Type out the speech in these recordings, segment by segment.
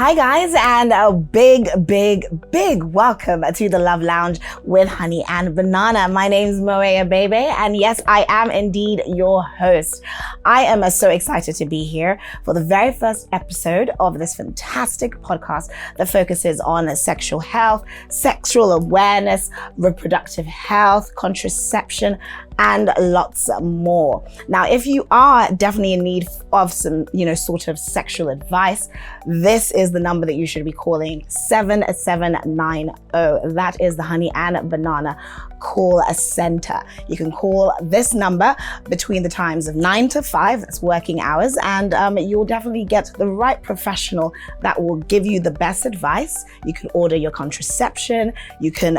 Hi guys, and a big welcome to the Love Lounge with Honey and Banana. My name is Moet Abebe, and yes, I am indeed your host. I am so excited to be here for the very first episode of this fantastic podcast that focuses on sexual health, sexual awareness, reproductive health, contraception, and lots more. Now, if you are definitely in need of some, sort of sexual advice, this is the number that you should be calling, 7790. That is the Honey and Banana call center. You can call this number between the times of 9 to 5, that's working hours, and you'll definitely get the right professional that will give you the best advice. You can order your contraception. You can,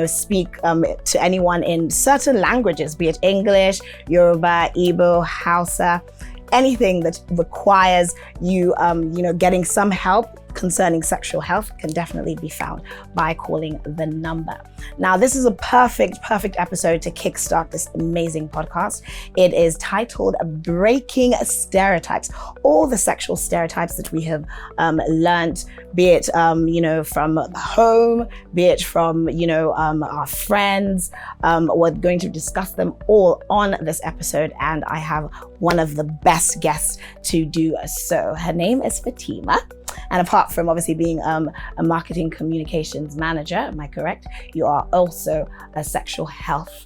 speak to anyone in certain languages, be it English, Yoruba, Igbo, Hausa, anything that requires you, getting some help concerning sexual health can definitely be found by calling the number. Now, this is a perfect episode to kickstart this amazing podcast. It is titled Breaking Stereotypes. All the sexual stereotypes that we have learned, be it, from home, be it from, our friends. We're going to discuss them all on this episode, and I have one of the best guests to do so. Her name is Fatimat. And apart from obviously being a marketing communications manager, am I correct? You are also a sexual health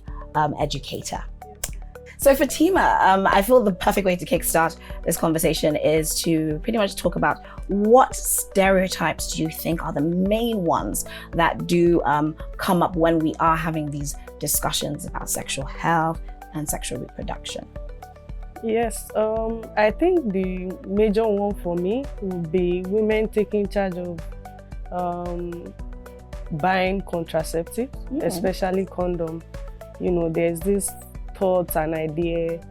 educator. So Fatimat, I feel the perfect way to kickstart this conversation is to pretty much talk about what stereotypes do you think are the main ones that do come up when we are having these discussions about sexual health and sexual reproduction? Yes, I think the major one for me would be women taking charge of buying contraceptives, especially condom. There's this thought and idea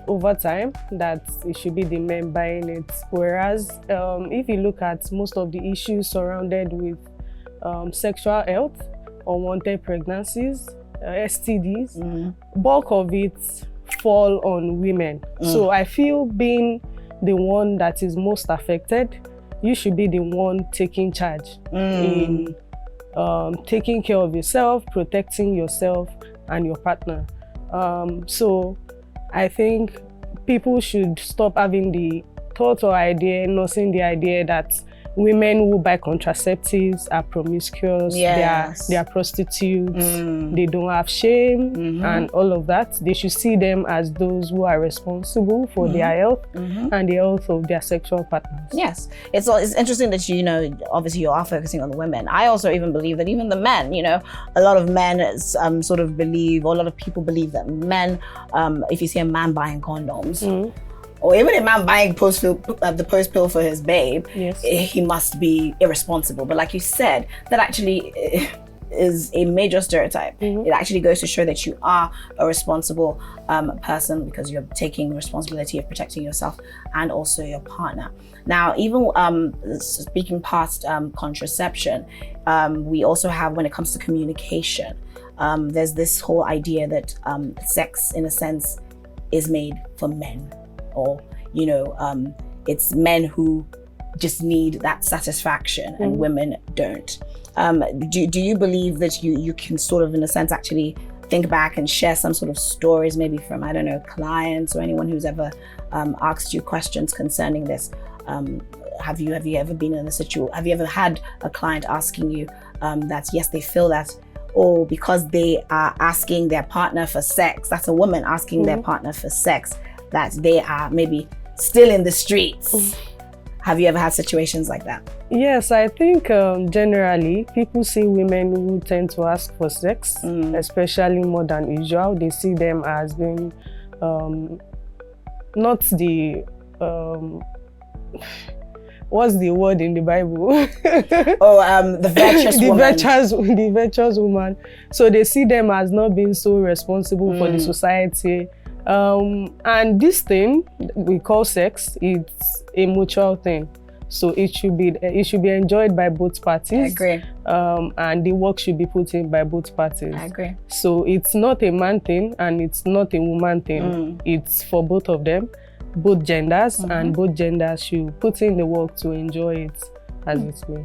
over time that it should be the men buying it. Whereas if you look at most of the issues surrounded with sexual health, unwanted pregnancies, STDs, bulk of it fall on women. So I feel being the one that is most affected, you should be the one taking charge in taking care of yourself, protecting yourself and your partner. So I think people should stop having the thought or idea, nursing the idea that women who buy contraceptives are promiscuous, yes. they are prostitutes, they don't have shame, and all of that. They should see them as those who are responsible for their health and the health of their sexual partners. Yes, it's interesting that obviously you are focusing on the women. I also even believe that even the men, a lot of men sort of believe, or a lot of people believe that men, if you see a man buying condoms, or even a man buying the post pill for his babe, yes, he must be irresponsible. But like you said, that actually is a major stereotype. It actually goes to show that you are a responsible person because you're taking responsibility of protecting yourself and also your partner. Now, even speaking past contraception, we also have, when it comes to communication, there's this whole idea that sex, in a sense, is made for men. Or, it's men who just need that satisfaction and women don't. Do you believe that you can sort of, in a sense, actually think back and share some sort of stories, maybe from, I don't know, clients or anyone who's ever asked you questions concerning this? Have you ever been in a situation, have you ever had a client asking you that, yes, they feel that, or because they are asking their partner for sex, that's a woman asking their partner for sex, that they are maybe still in the streets? Have you ever had situations like that? Yes, I think generally people see women who tend to ask for sex, especially more than usual. They see them as being not the what's the word in the Bible? The virtuous woman. The virtuous woman. So they see them as not being so responsible for the society. And this thing we call sex, it's a mutual thing. So it should be enjoyed by both parties. I agree. And the work should be put in by both parties. I agree. So it's not a man thing and it's not a woman thing. It's for both of them, both genders, and both genders should put in the work to enjoy it. as it's me.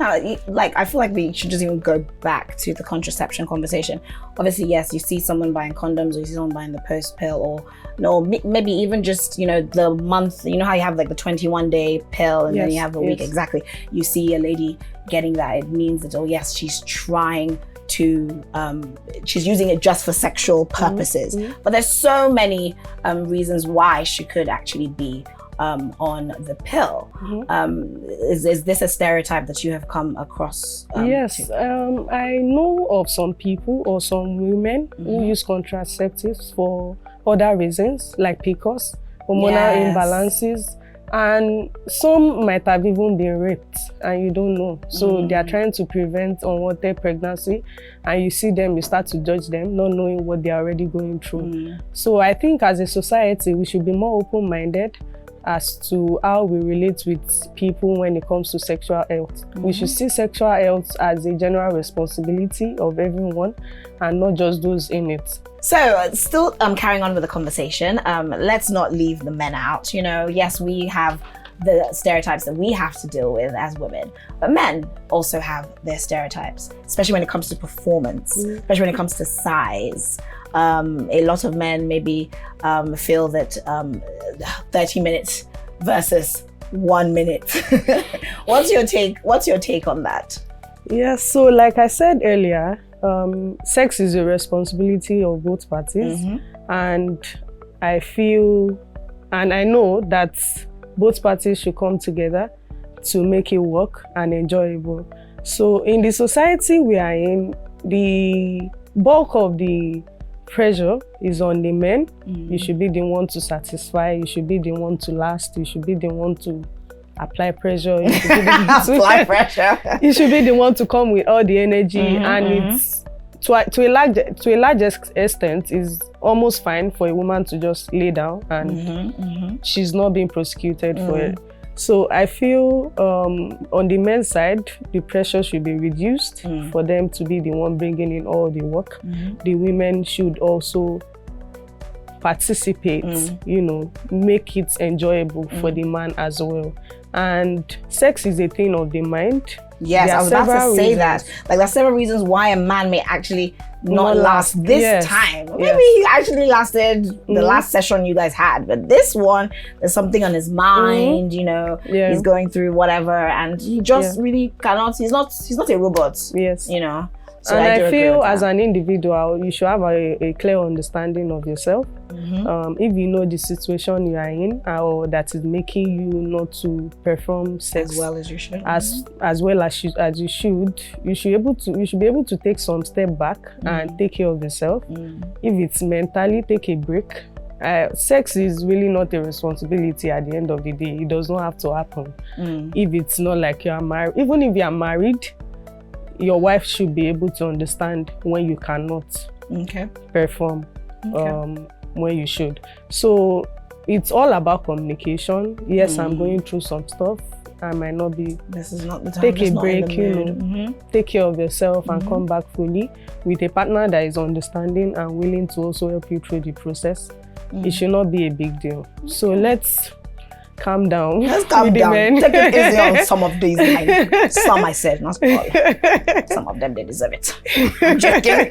Now, like, I feel like we should just even go back to the contraception conversation. Obviously, yes, you see someone buying condoms, or you see someone buying the post pill, or no, maybe even just, you know, the month, you know how you have like the 21-day pill and then you have a week. Exactly. You see a lady getting that, it means that, oh yes, she's trying to, she's using it just for sexual purposes. But there's so many reasons why she could actually be on the pill. Is this a stereotype that you have come across? Yes, I know of some people or some women who use contraceptives for other reasons, like PCOS, hormonal imbalances, and some might have even been raped and you don't know. So they are trying to prevent unwanted pregnancy, and you see them, you start to judge them, not knowing what they're already going through. So I think as a society, we should be more open-minded as to how we relate with people when it comes to sexual health. We should see sexual health as a general responsibility of everyone and not just those in it. So still carrying on with the conversation, let's not leave the men out. You know, yes, we have the stereotypes that we have to deal with as women, but men also have their stereotypes, especially when it comes to performance, especially when it comes to size. A lot of men maybe feel that 30 minutes versus 1 minute. What's your take on that? Yeah, so like I said earlier, sex is a responsibility of both parties, and I feel and I know that both parties should come together to make it work and enjoyable. So in the society we are in, the bulk of the pressure is on the men. You should be the one to satisfy, you should be the one to last, you should be the one to apply pressure, you should be the one to apply pressure. You should be the one to come with all the energy, and it's to a large extent is almost fine for a woman to just lay down and she's not being prosecuted for it. So I feel on the men's side, the pressure should be reduced for them to be the one bringing in all the work. The women should also participate, you know, make it enjoyable for the man as well. And sex is a thing of the mind. Yes, I was about to say that. Like, there's several reasons why a man may actually not last this time. Maybe he actually lasted the last session you guys had, but this one, there's something on his mind, you know, he's going through whatever, and he just really cannot, he's not a robot, you know. So and I feel as an individual, you should have a clear understanding of yourself. If you know the situation you are in, or that is making you not to perform sex as well as you should, as well as you should be able to take some step back and take care of yourself. If it's mentally, take a break. Sex is really not a responsibility at the end of the day. It does not have to happen. If it's not like you are married, even if you are married, your wife should be able to understand when you cannot perform when you should. So it's all about communication. Yes, I'm going through some stuff. I might not be. This is not the time. Take a break, you know. Take care of yourself and come back fully with a partner that is understanding and willing to also help you through the process. It should not be a big deal. So let's calm down. Let's calm down. Take it easy on some of these men. Some, I said, not all. Some of them, they deserve it. I'm joking.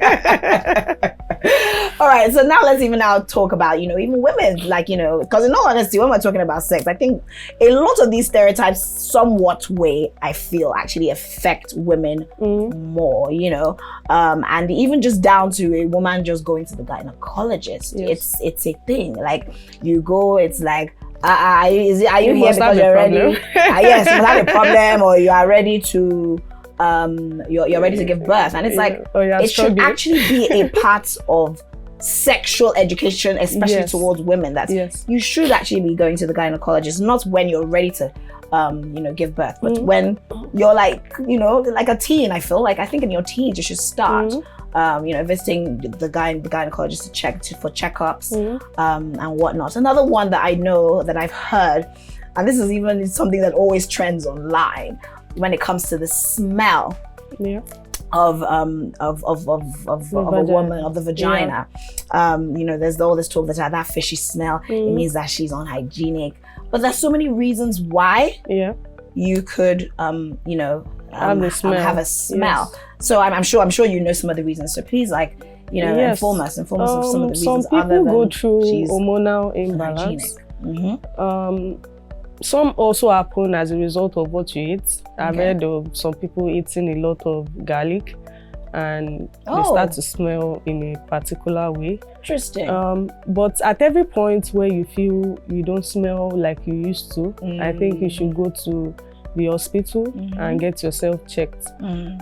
All right, so now let's even now talk about, you know, even women, like, you know, because in all honesty, when we're talking about sex, I think a lot of these stereotypes somewhat way, I feel, actually affect women more, you know, and even just down to a woman just going to the gynecologist. It's a thing. Like, you go, it's like, are you here because you're ready? Yes, you have a problem, or you are ready to you're ready to give birth, and it's like it should actually be a part of sexual education, especially towards women. That you should actually be going to the gynecologist, not when you're ready to you know, give birth, but when you're like, you know, like a teen. I think in your teens you should start you know, visiting the gynecologist to check for checkups and whatnot. Another one that I know that I've heard, and this is even something that always trends online when it comes to the smell of a woman, of the vagina. You know, there's all this talk that fishy smell, it means that she's unhygienic. But there's so many reasons why you could, have a smell. Have a smell. Yes. So I'm sure you know some of the reasons. So please, inform us of some of the reasons. Some people go through hormonal imbalance. Some also happen as a result of what you eat. I've heard of some people eating a lot of garlic and they start to smell in a particular way. Interesting. But at every point where you feel you don't smell like you used to, I think you should go to the hospital and get yourself checked.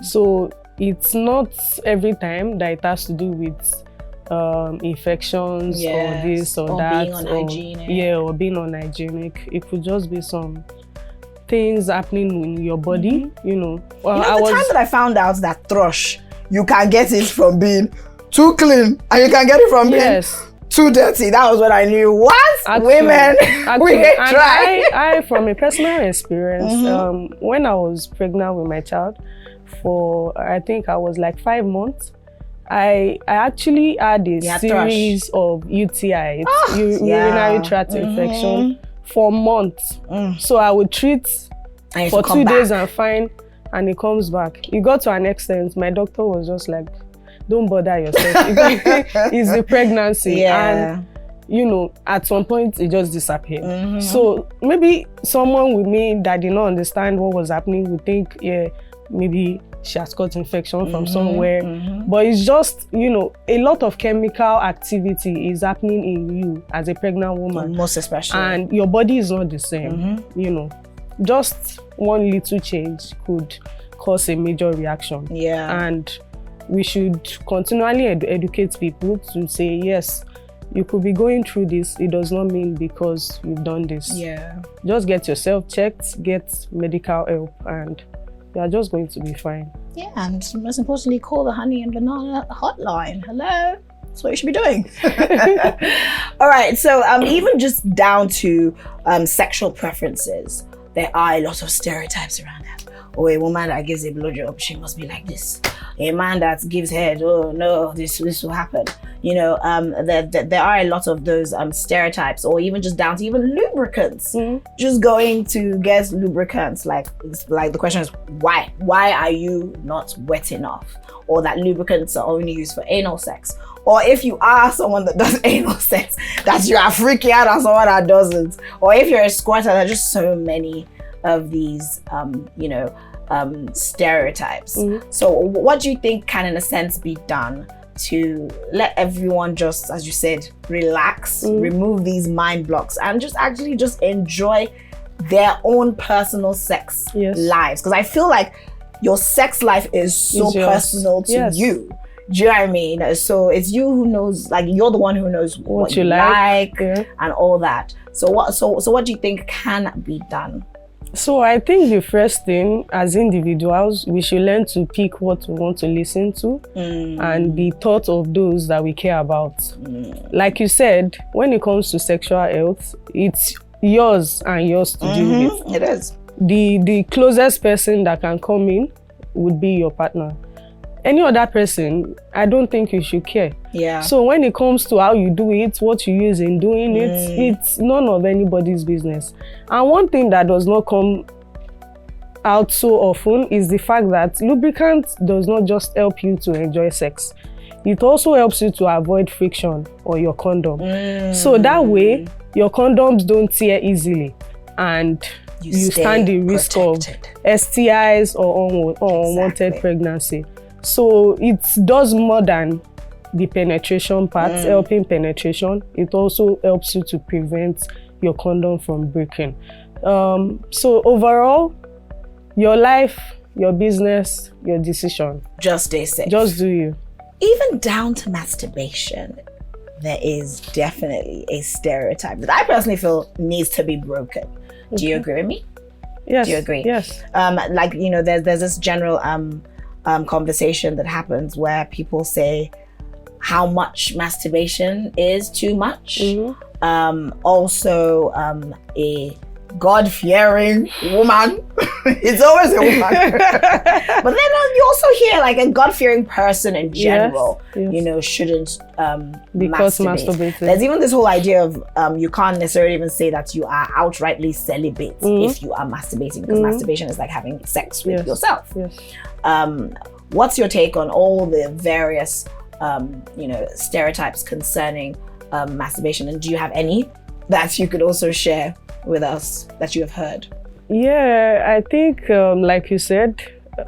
So it's not every time that it has to do with infections or this or that, being unhygienic. Or being unhygienic. It could just be some things happening in your body, the time that I found out that thrush, you can get it from being too clean and you can get it from being too dirty. That was when I knew women we get try. I from a personal experience, when I was pregnant with my child for I think I was like 5 months, I actually had a series of UTI, urinary tract infection for months. So I would treat for 2 days and fine, and it comes back. It got to an extent, my doctor was just like, don't bother yourself. It's the pregnancy. And at some point it just disappeared. So maybe someone with me that did not understand what was happening would think, maybe she has got infection from somewhere. But it's just, a lot of chemical activity is happening in you as a pregnant woman. Most especially. And your body is not the same. Just one little change could cause a major reaction. And we should continually educate people to say, yes, you could be going through this. It does not mean because you've done this. Just get yourself checked, get medical help, and you are just going to be fine. And most importantly, call the Honey and Banana hotline. Hello, that's what you should be doing. All right, so even just down to sexual preferences, there are a lot of stereotypes around that. Oh, a woman that gives a blowjob, she must be like this. A man that gives head, oh no, this will happen. There are a lot of those stereotypes, or even just down to even lubricants. Just going to get lubricants, like the question is why? Why are you not wet enough? Or that lubricants are only used for anal sex. Or if you are someone that does anal sex, that you are freaking out on someone that doesn't. Or if you're a squatter, there are just so many of these, stereotypes. So what do you think can, in a sense, be done to let everyone just, as you said, relax, remove these mind blocks, and just actually just enjoy their own personal sex lives? Because I feel like your sex life is so personal to you. Do you know what I mean? So it's you who knows, like you're the one who knows what you like and all that. So what do you think can be done? So I think the first thing, as individuals, we should learn to pick what we want to listen to and be thought of those that we care about. Like you said, when it comes to sexual health, it's yours and yours to deal with. It is. The closest person that can come in would be your partner. Any other person, I don't think you should care. So when it comes to how you do it, what you use in doing it, it's none of anybody's business. And one thing that does not come out so often is the fact that lubricant does not just help you to enjoy sex. It also helps you to avoid friction on your condom. So that way, your condoms don't tear easily and you stand the risk of STIs or unwanted pregnancy. So it does more than the penetration part, helping penetration. It also helps you to prevent your condom from breaking. So overall, your life, your business, your decision. Just stay safe. Just do you. Even down to masturbation, there is definitely a stereotype that I personally feel needs to be broken. Do you agree with me? Yes. Do you agree? Yes. There's this general conversation that happens where people say how much masturbation is too much. Also, a God-fearing woman, it's always a woman. But then you also here, like a God-fearing person in general, yes. you know, shouldn't because masturbate. There's even this whole idea of you can't necessarily even say that you are outrightly celibate if you are masturbating, because masturbation is like having sex with yourself. Yes. What's your take on all the various you know, stereotypes concerning masturbation, and do you have any that you could also share with us that you have heard? Yeah, I think like you said,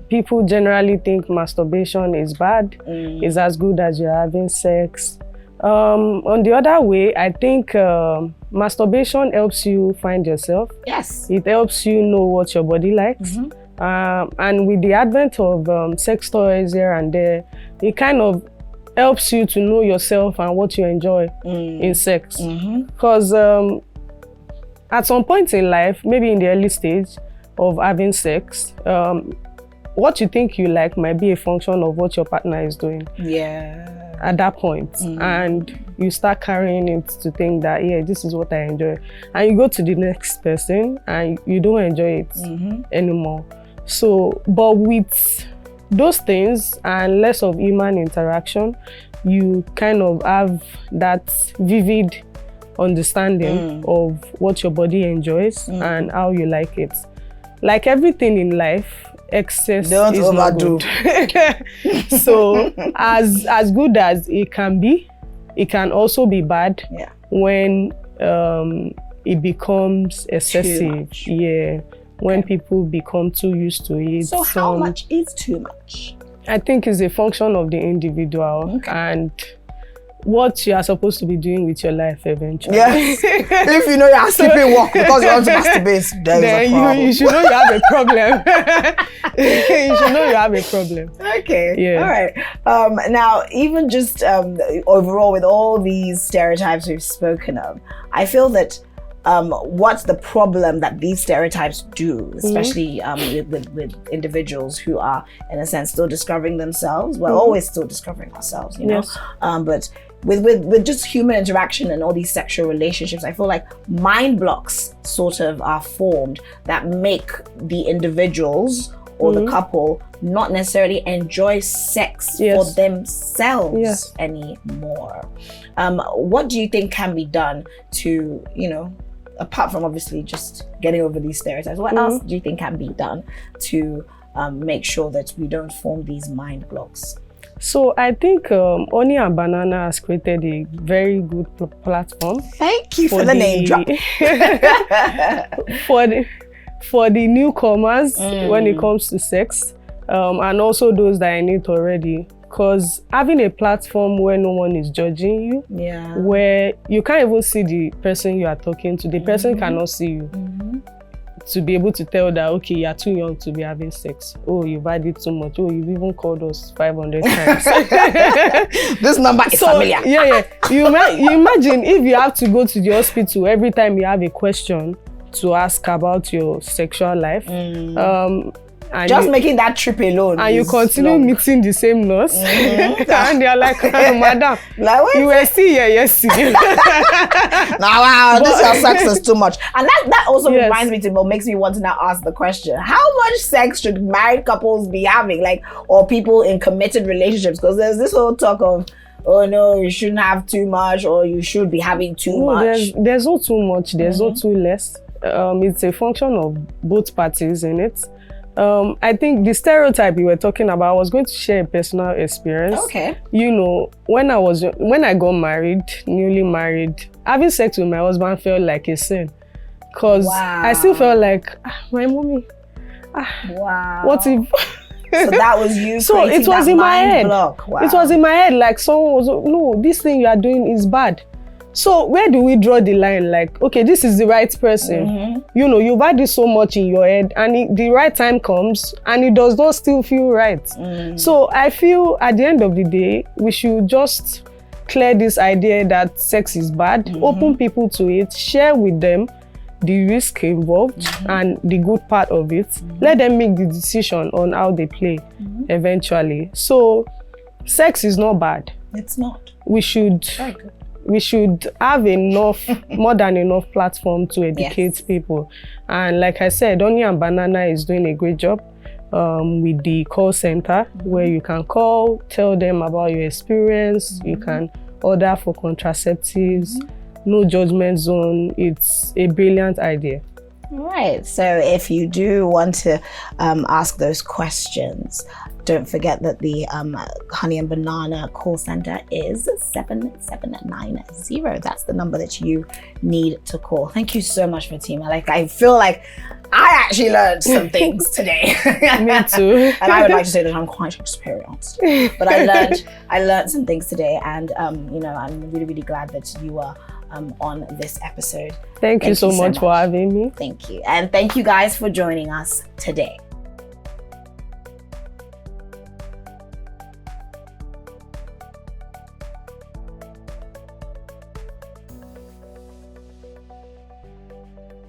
people generally think masturbation is bad, is as good as you're having sex. On the other way, I think masturbation helps you find yourself. Yes. It helps you know what your body likes. And with the advent of sex toys here and there, it kind of helps you to know yourself and what you enjoy in sex. Because at some point in life, maybe in the early stage of having sex, what you think you like might be a function of what your partner is doing. Yeah. At that point. And you start carrying it to think that, yeah, this is what I enjoy. And you go to the next person and you don't enjoy it anymore. So, but with those things and less of human interaction, you kind of have that vivid understanding of what your body enjoys and how you like it. Like everything in life, excess is not good. So as good as it can be, it can also be bad when it becomes excessive. Yeah. When people become too used to it. So how much is too much? I think it's a function of the individual and what you are supposed to be doing with your life eventually. Yes. If you know you're skipping work because you want to masturbate, then you should know you have a problem. You should know you have a problem. Okay. Yeah. All right. Now, even just overall with all these stereotypes we've spoken of, I feel that what's the problem that these stereotypes do, especially with individuals who are, in a sense, still discovering themselves. We're always still discovering ourselves, you know. But with just human interaction and all these sexual relationships, I feel like mind blocks sort of are formed that make the individuals or the couple not necessarily enjoy sex for themselves anymore. What do you think can be done to, you know, apart from obviously just getting over these stereotypes, what else do you think can be done to make sure that we don't form these mind blocks? So I think Honey and Banana has created a very good platform. Thank you for the name drop. for the newcomers when it comes to sex, and also those that are in it already. Because having a platform where no one is judging you, where you can't even see the person you are talking to, the person cannot see you, to be able to tell that, okay, you're too young to be having sex. Oh, you've had it too much. Oh, you've even called us 500 times. This number is familiar. You imagine if you have to go to the hospital every time you have a question to ask about your sexual life. And just making that trip alone. And you continue meeting the same nurse. And they're like, madam, like, you were still here yesterday. Now, wow, this your sex is too much. And that also reminds me makes me want to now ask the question, how much sex should married couples be having? Like, or people in committed relationships? Because there's this whole talk of, oh no, you shouldn't have too much, or you should be having too much. There's not too much, there's not too less. It's a function of both parties in it. I think the stereotype you were talking about, I was going to share a personal experience. Okay. You know, when I got married, newly married, having sex with my husband felt like a sin. Because I still felt like, my mommy, what if... So that was you. So it was in my head. Block. Wow. It was in my head, like someone was, no, this thing you are doing is bad. So where do we draw the line? Like, okay, this is the right person. You know, you've had this so much in your head, and the right time comes and it does not still feel right. So I feel at the end of the day, we should just clear this idea that sex is bad, open people to it, share with them the risk involved and the good part of it. Let them make the decision on how they play eventually. So sex is not bad. It's not. We should have enough, more than enough platform to educate people. And like I said, Honey and Banana is doing a great job. with the call center, where you can call, tell them about your experience. You can order for contraceptives. No judgment zone. It's a brilliant idea. Right. So if you do want to ask those questions, don't forget that the Honey and Banana call center is 7790. That's the number that you need to call. Thank you so much, Fatima. Like, I feel like I actually learned some things today. Me too. And I would like to say that I'm quite experienced. But I learned some things today, and you know, I'm really, really glad that you are on this episode. Thank you so much for having me. Thank you. And thank you guys for joining us today.